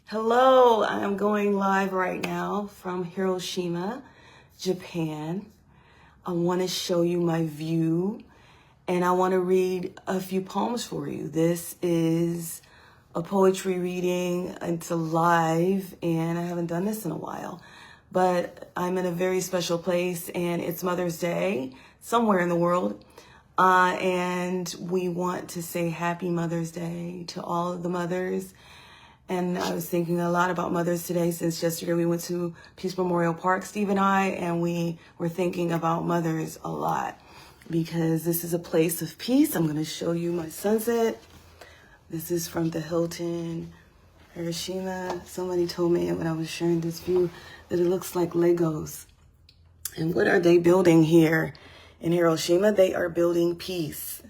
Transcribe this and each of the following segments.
Hello, I'm going live right now from Hiroshima, Japan. I want to show you my view and I want to read a few poems for you. This is a poetry reading. It's live and I haven't done this in a while, but I'm in a very special place and it's Mother's Day somewhere in the world. And we want to say Happy Mother's Day to all of the mothers. And I was thinking a lot about mothers today since yesterday we went to Peace Memorial Park, Steve and I, and we were thinking about mothers a lot because this is a place of peace. I'm going to show you my sunset. This is from the Hilton Hiroshima. Somebody told me when I was sharing this view that it looks like Legos. And what are they building here in Hiroshima? They are building peace.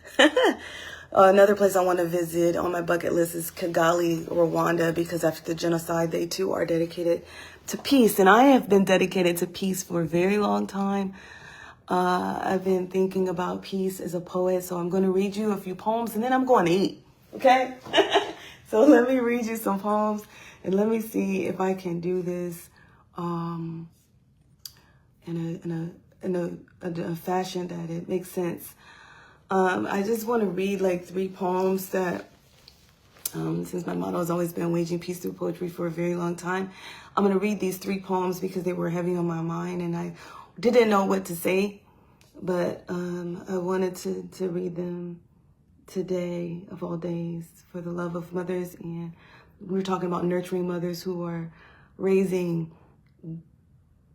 Another place I want to visit on my bucket list is Kigali, Rwanda, because after the genocide, they too are dedicated to peace. And I have been dedicated to peace for a very long time. I've been thinking about peace as a poet, so I'm going to read you a few poems and then I'm going to eat, okay? So let me read you some poems and let me see if I can do this in a fashion that it makes sense. I just want to read like 3 poems that, since my motto has always been waging peace through poetry for a very long time, I'm going to read these 3 poems because they were heavy on my mind and I didn't know what to say, but I wanted to read them today of all days for the love of mothers. And we were talking about nurturing mothers who are raising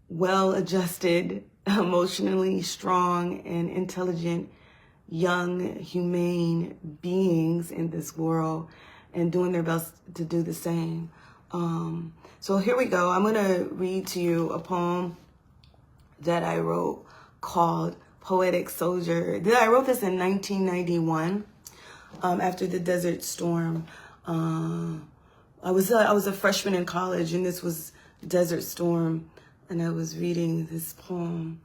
well-adjusted, emotionally strong and intelligent young, humane beings in this world and doing their best to do the same. So here we go. I'm going to read to you a poem that I wrote called Poetic Soldier. I wrote this in 1991 after the Desert Storm. I was a freshman in college and this was Desert Storm and I was reading this poem.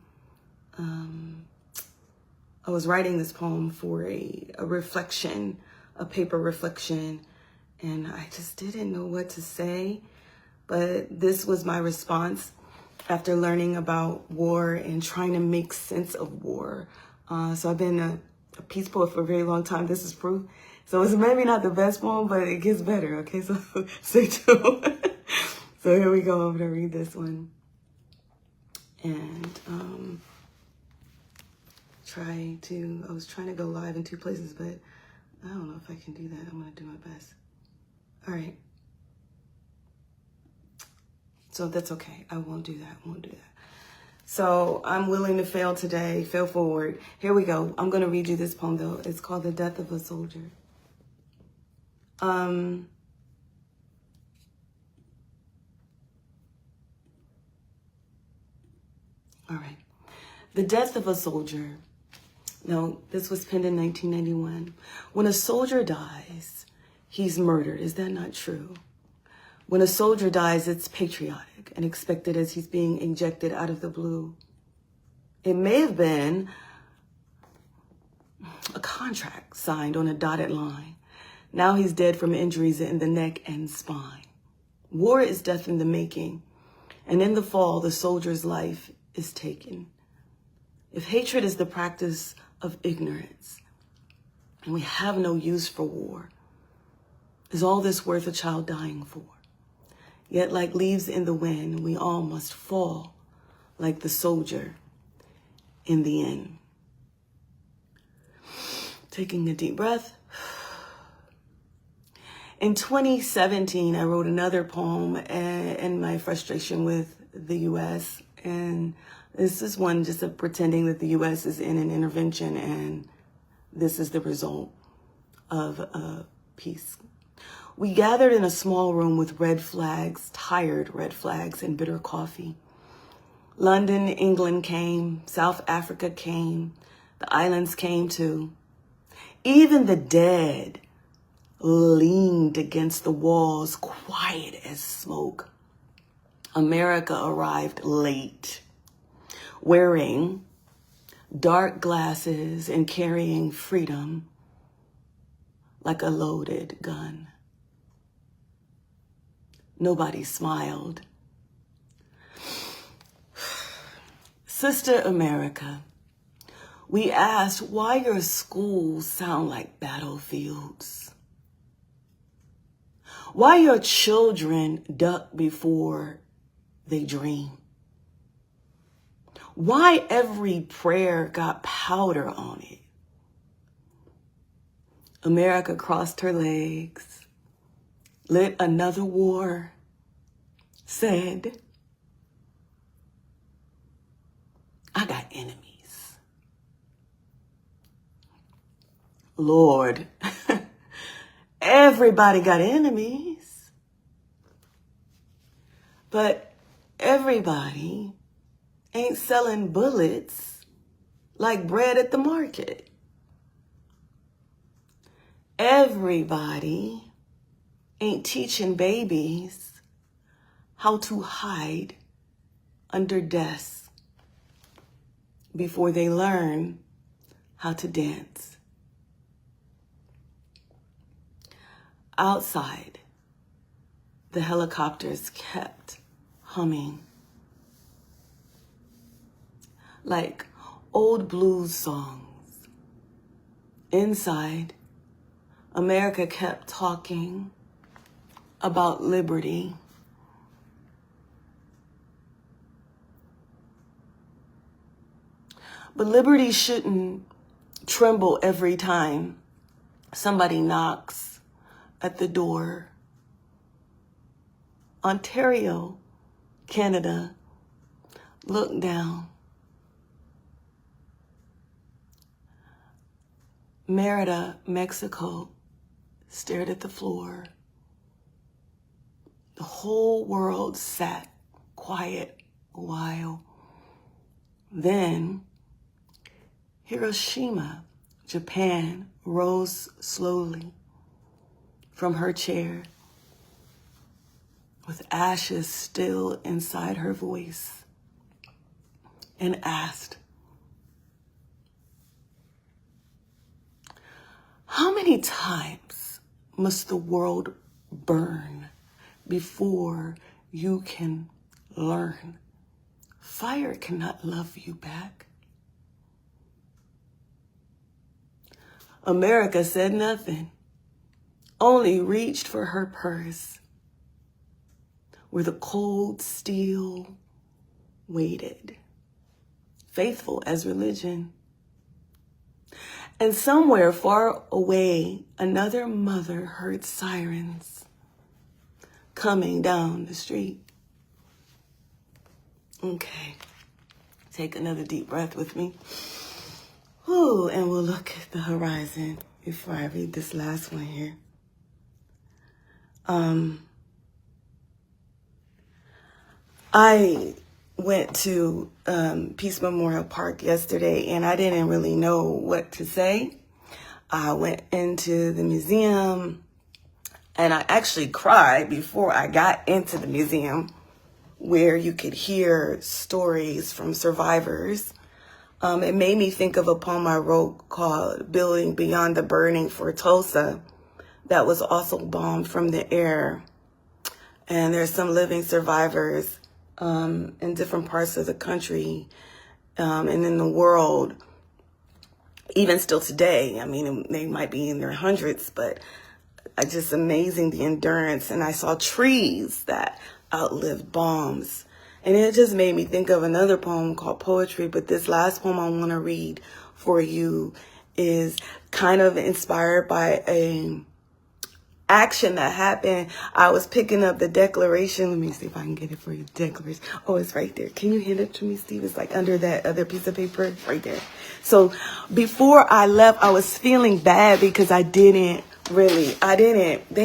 I was writing this poem for a reflection, a paper reflection, and I just didn't know what to say. But this was my response after learning about war and trying to make sense of war. So I've been a peace poet for a very long time. This is proof. So it's maybe not the best poem, but it gets better. Okay, so stay tuned. So here we go. I'm going to read this one. And I was trying to go live in 2 places, but I don't know if I can do that. I'm going to do my best. All right. So that's okay. I won't do that. So I'm willing to fail today, fail forward. Here we go. I'm going to read you this poem though. It's called The Death of a Soldier. All right. The Death of a Soldier. No, this was penned in 1991. When a soldier dies, he's murdered. Is that not true? When a soldier dies, it's patriotic and expected as he's being ejected out of the blue. It may have been a contract signed on a dotted line. Now he's dead from injuries in the neck and spine. War is death in the making, and in the fall, the soldier's life is taken. If hatred is the practice of ignorance, and we have no use for war, is all this worth a child dying for? Yet like leaves in the wind, we all must fall like the soldier in the end. Taking a deep breath. In 2017, I wrote another poem and my frustration with the U.S. And this is one just of pretending that the U.S. is in an intervention and this is the result of peace. We gathered in a small room with red flags, tired red flags, and bitter coffee. London, England came, South Africa came, the islands came too. Even the dead leaned against the walls, quiet as smoke. America arrived late, wearing dark glasses and carrying freedom like a loaded gun. Nobody smiled. Sister America, we asked why your schools sound like battlefields. Why your children duck before they dream. Why every prayer got powder on it. America crossed her legs, lit another war, said, I got enemies. Lord, everybody got enemies, but everybody ain't selling bullets like bread at the market. Everybody ain't teaching babies how to hide under desks before they learn how to dance. Outside, the helicopters kept humming like old blues songs. Inside, America kept talking about liberty. But liberty shouldn't tremble every time somebody knocks at the door. Ontario, Canada, look down. Merida, Mexico, stared at the floor. The whole world sat quiet a while. Then Hiroshima, Japan, rose slowly from her chair with ashes still inside her voice and asked, how many times must the world burn before you can learn? Fire cannot love you back. America said nothing, only reached for her purse where the cold steel waited, faithful as religion. And somewhere far away, another mother heard sirens coming down the street. Okay, take another deep breath with me. Ooh, and we'll look at the horizon before I read this last one here. I went to Peace Memorial Park yesterday, and I didn't really know what to say. I went into the museum, and I actually cried before I got into the museum, where you could hear stories from survivors. It made me think of a poem I wrote called Building Beyond the Burning for Tulsa that was also bombed from the air. And there's some living survivors in different parts of the country and in the world, even still today. I mean, they might be in their hundreds, but it's just amazing the endurance. And I saw trees that outlived bombs. And it just made me think of another poem called Poetry. But this last poem I want to read for you is kind of inspired by a action that happened. I was picking up the Declaration. Let me see if I can get it for you. Declaration. Oh, it's right there. Can you hand it to me, Steve? It's like under that other piece of paper right there. So before I left, I was feeling bad because they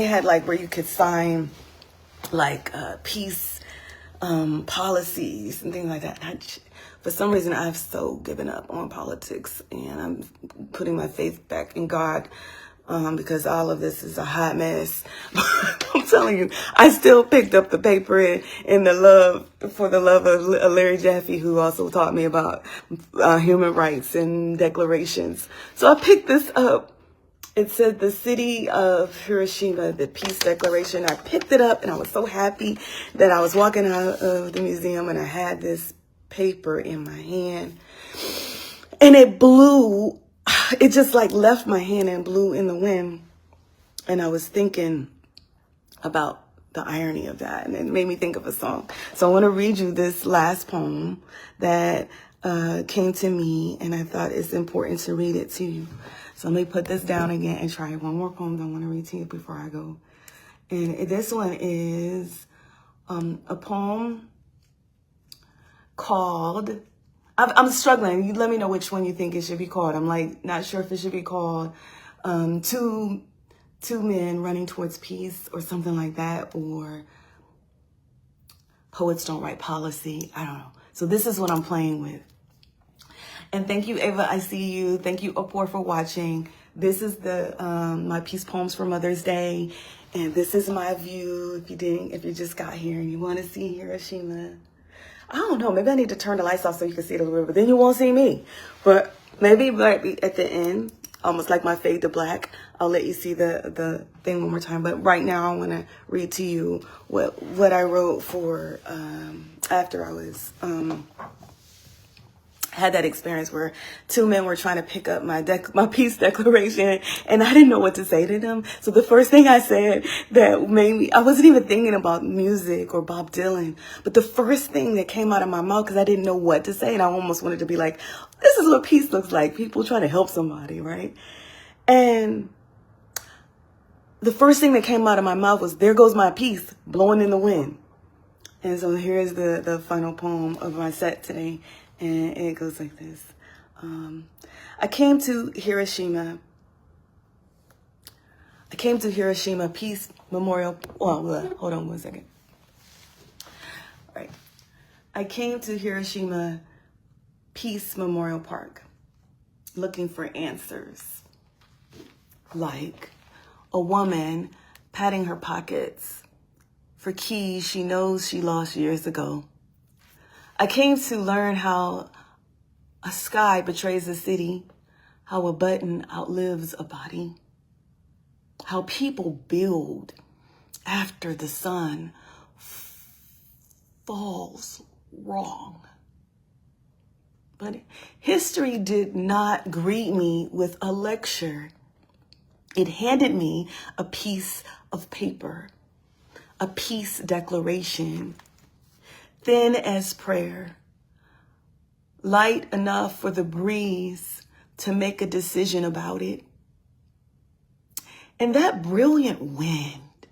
had like where you could sign like peace policies and things like that. For some reason, I've so given up on politics, and I'm putting my faith back in God because all of this is a hot mess. I'm telling you, I still picked up the paper in the love of Larry Jaffe, who also taught me about human rights and declarations. So I picked this up It said the city of Hiroshima, the peace declaration. I picked it up and I was so happy that I was walking out of the museum and I had this paper in my hand and it blew. It just like left my hand and blew in the wind. And I was thinking about the irony of that, and it made me think of a song. So I want to read you this last poem that came to me, and I thought it's important to read it to you. So let me put this down again and try one more poem that I want to read to you before I go. And this one is a poem called, I'm struggling. You let me know which one you think it should be called. I'm like not sure if it should be called Two Men Running Towards Peace or something like that, or Poets Don't Write Policy. I don't know. So this is what I'm playing with. And thank you, Ava. I see you. Thank you, Opor, for watching. This is the my peace poems for Mother's Day, and this is my view. If you just got here and you want to see Hiroshima, I don't know. Maybe I need to turn the lights off so you can see it a little bit, but then you won't see me. But maybe at the end, almost like my fade to black, I'll let you see the thing one more time. But right now I want to read to you what I wrote for after I was had that experience where two men were trying to pick up my peace declaration and I didn't know what to say to them. So the first thing I said that made me, I wasn't even thinking about music or Bob Dylan, but the first thing that came out of my mouth, because I didn't know what to say, and I almost wanted to be like, this is what peace looks like. People trying to help somebody, right? And the first thing that came out of my mouth was, there goes my peace blowing in the wind. And so here's the final poem of my set today. And it goes like this. I came to Hiroshima Peace Memorial. Well, hold on one second. All right. I came to Hiroshima Peace Memorial Park looking for answers. Like a woman patting her pockets for keys she knows she lost years ago. I came to learn how a sky betrays a city, how a button outlives a body, how people build after the sun falls wrong. But history did not greet me with a lecture. It handed me a piece of paper, a peace declaration, thin as prayer, light enough for the breeze to make a decision about it. And that brilliant wind,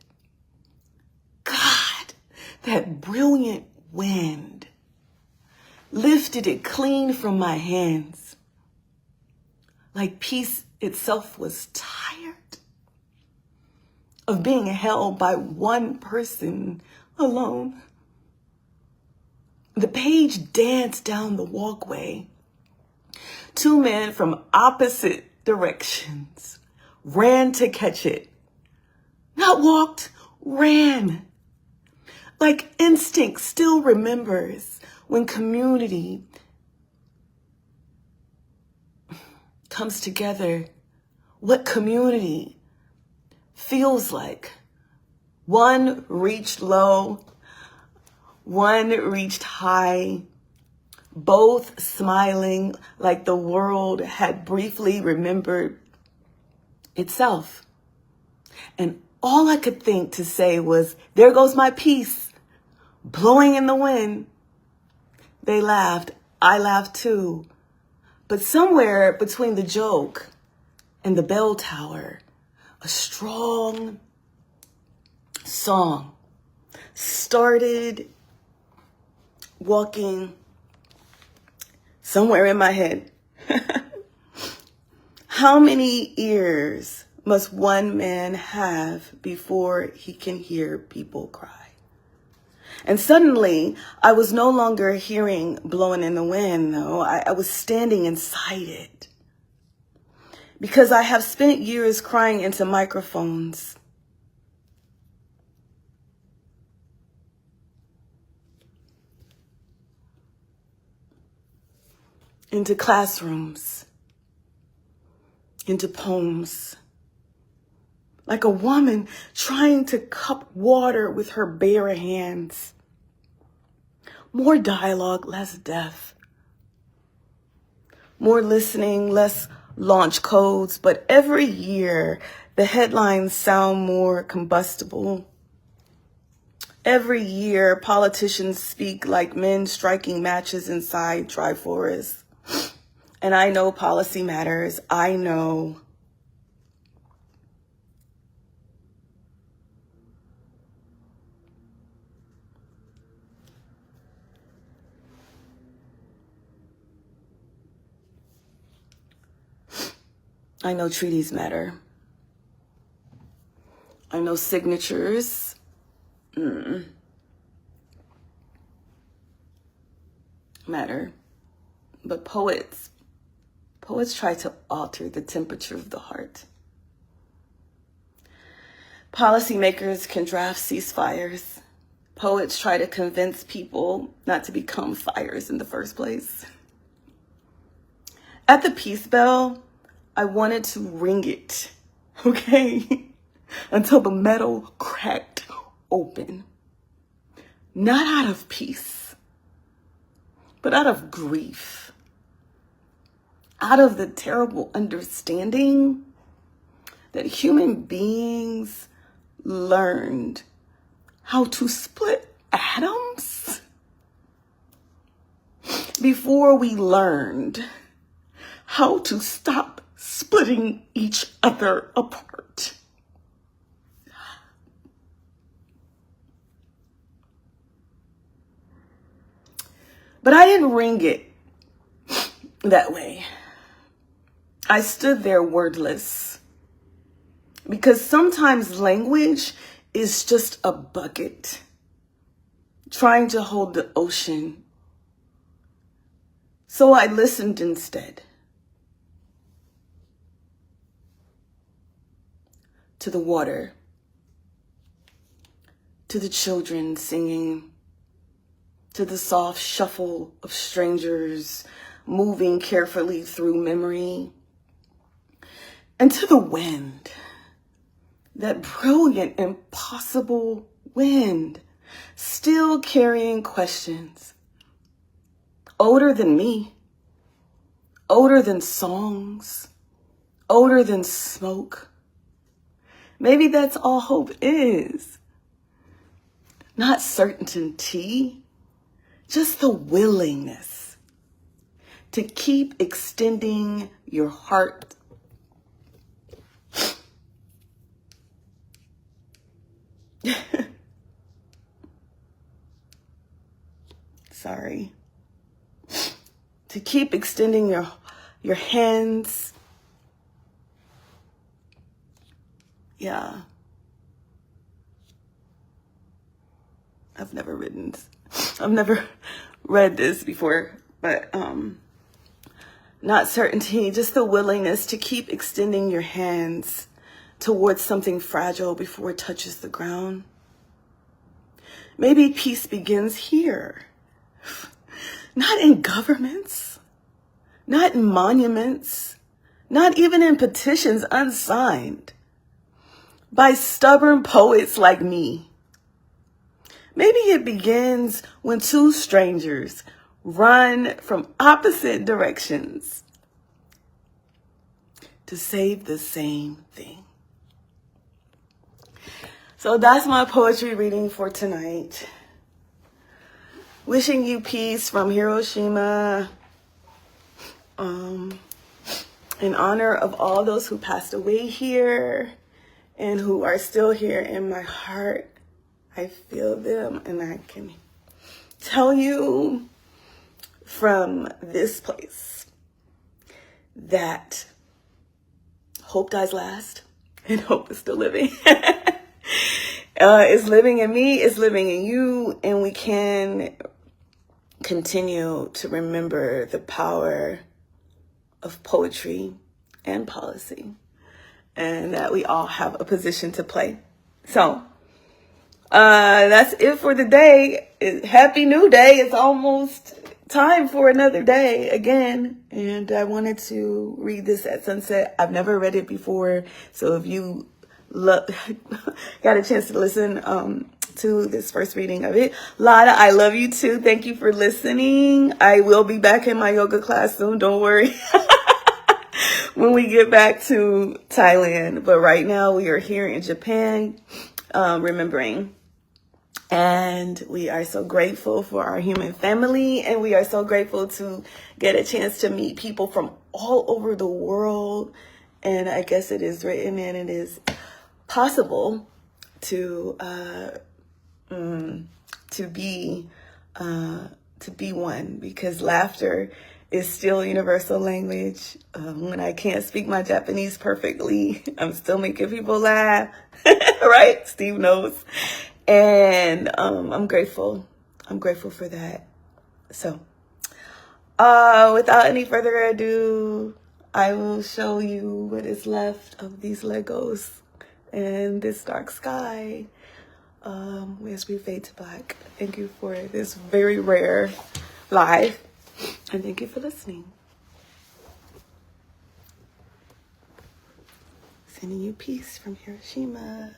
God, that brilliant wind lifted it clean from my hands, like peace itself was tired of being held by one person alone. The page danced down the walkway. Two men from opposite directions ran to catch it. Not walked, ran. Like instinct still remembers when community comes together, what community feels like. One reached low, one reached high, both smiling like the world had briefly remembered itself. And all I could think to say was, there goes my peace, blowing in the wind. They laughed. I laughed too. But somewhere between the joke and the bell tower, a strong song started walking somewhere in my head. How many ears must one man have before he can hear people cry? And suddenly, I was no longer hearing blowing in the wind, though. I was standing inside it. Because I have spent years crying into microphones. Into classrooms. Into poems. like a woman trying to cup water with her bare hands. More dialogue, less death. More listening, less launch codes. But every year, the headlines sound more combustible. Every year, politicians speak like men striking matches inside dry forests. And I know policy matters. I know. I know treaties matter. I know signatures. Matter. But poets try to alter the temperature of the heart. Policymakers can draft ceasefires. Poets try to convince people not to become fires in the first place. At the peace bell, I wanted to ring it, okay? Until the metal cracked open. Not out of peace, but out of grief. Out of the terrible understanding that human beings learned how to split atoms before we learned how to stop splitting each other apart. But I didn't ring it that way. I stood there wordless, because sometimes language is just a bucket trying to hold the ocean. So I listened instead to the water, to the children singing, to the soft shuffle of strangers moving carefully through memory, and to the wind, that brilliant, impossible wind, still carrying questions, older than me, older than songs, older than smoke. Maybe that's all hope is. Not certainty, just the willingness to keep extending your heart. Sorry. To keep extending your hands. Yeah. I've never read this before, but not certainty, just the willingness to keep extending your hands towards something fragile before it touches the ground. Maybe peace begins here. Not in governments, not in monuments, not even in petitions unsigned by stubborn poets like me. Maybe it begins when two strangers run from opposite directions to save the same thing. So that's my poetry reading for tonight. Wishing you peace from Hiroshima. In honor of all those who passed away here and who are still here in my heart. I feel them, and I can tell you from this place that hope dies last and hope is still living. It's living in me, it's living in you, and we can continue to remember the power of poetry and policy, and that we all have a position to play. So that's it for the day. Happy new day. It's almost time for another day again. And I wanted to read this at sunset. I've never read it before. So if you got a chance to listen to this first reading of it. Lada, I love you too. Thank you for listening. I will be back in my yoga class soon. Don't worry. When we get back to Thailand. But right now we are here in Japan, remembering. And we are so grateful for our human family. And we are so grateful to get a chance to meet people from all over the world. And I guess it is written and it is possible to be one, because laughter is still a universal language. When I can't speak my Japanese perfectly, I'm still making people laugh, right? Steve knows. And I'm grateful. I'm grateful for that. So without any further ado, I will show you what is left of these Legos and this dark sky as we fade to black. Thank you for this very rare live, and thank you for listening. Sending you peace from Hiroshima.